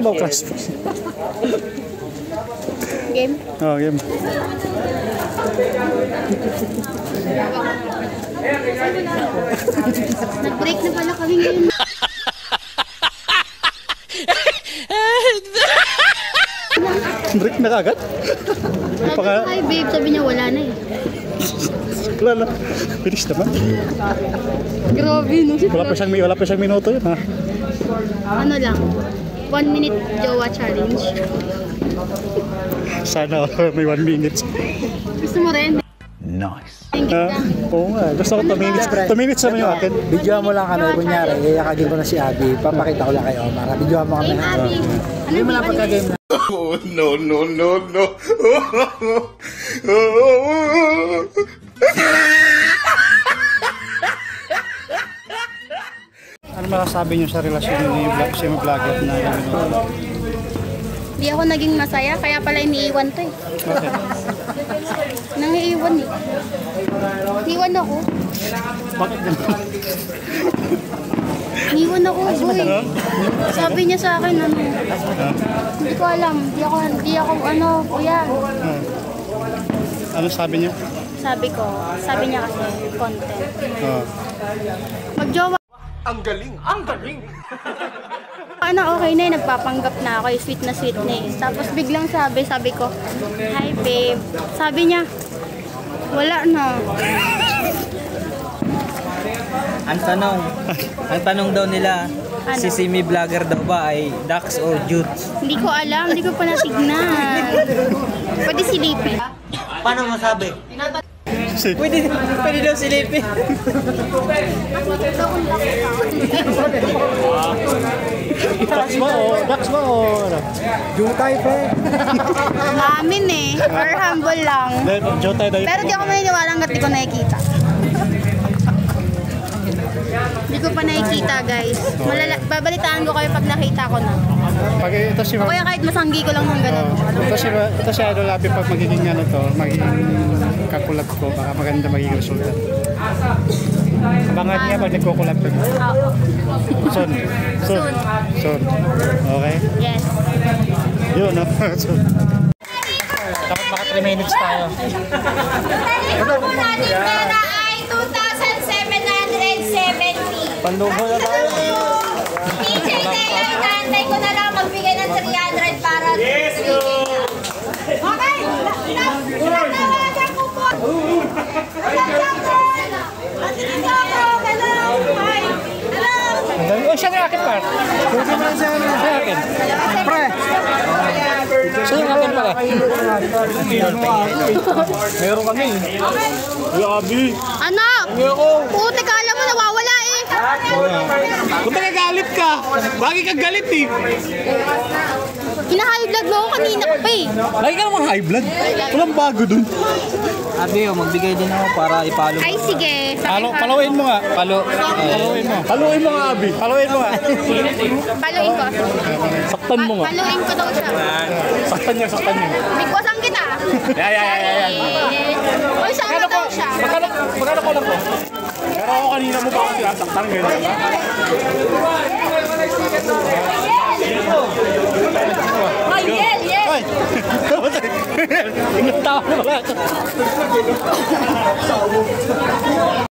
ba class? Game? Oh, game. Nag-break na pala kami ngayon. Break na kagad? Hi babe, sabi niya wala na eh. Wala na. Finish naman. Grabe, no? Wala pa siyang minuto yun, ha? Ano lang, 1 minute jowa challenge. Sana may 1 minute. Gusto mo rin? Nice. Oo nga. Gusto ko 2 minutes. 2 minutes naman yung akin. Video mo lang kami, kunyari, iyakagin ko na si Abby, papakita ko lang kay Omar. Video mo kami. Game, Abby. Hindi mo lang pagka-game na. Oh, no, no, no, no. Ano masasabi niyo sa relasyon ni vlogger na yung minuto? Di ako naging masaya, kaya pala iniiwan to eh. Okay. Nangiiwan eh. Iniiwan ako. Bakit ganun? Iniiwan ako, boy. Sabi niya sa akin, ano, hindi ko alam. Di ako, ano, kuya. Ano sabi niya? Sabi niya kasi, content. Oh. Magjowa. Ang galing, ang galing. Ano, okay na eh, nagpapanggap na ako, sweet na eh. Tapos biglang sabi ko, hi babe. Sabi niya, wala na. Ang tanong daw nila, Ano? si Simi Vlogger daw ba ay Dax or Jutes? Hindi ko alam, hindi ko pa natignan. Pwede silipin. Paano masabi? Si Pwede daw silipin. Dax ba o ano? Jutay, pre. Maamin eh, or humble lang. Jotay daw. Pero di ako maniniwala hanggat di ko nakikita. Hindi ko pa nakikita guys. Babalitaan ko kayo pag nakita ko na. Pag ito si O kaya kahit masanggi ko lang ng ganun. ito si Idol Abby pag magiging ano to, magiging kakulab ko, baka maganda magiging resulta. Abangan niya pag nagkukulab ko. Soon. Okay? Yes. Yun, no? Soon. Dapat maka 3 minutes tayo. Ano po natin pera ay 2,770. Pandugo na tayo. DJ Taylor, naantay ko na lang magbigay ng 300 para yes, go! Okay! Natawagan ko po! Oh, siya na akin pa. Siya akin. Pre. Siya yung akin pala. Meron kami. Ay, Abby. Ano? Puti ka, alam mo nawawala eh. Kung galit ka, bakit ka galit eh? Hina-high blood mo ako kanina pa eh. Lagi ka naman high blood. Walang bago dun. Abi, magbigay din ako para ipalo. Ay sige. Paluin mo nga. Paluin mo. Paluin mo nga, Abby. Paluin mo nga. Paluin ko. Saktan mo nga. Paluin ko daw siya. Saktan niya. Bigwasan kita. Yan. Uy, sama daw siya. Magkano ko lang po? Pero ako kanina mo pa ako sinasaktan ganyan. Ay, yes! Ay! Ingat tawa na pala.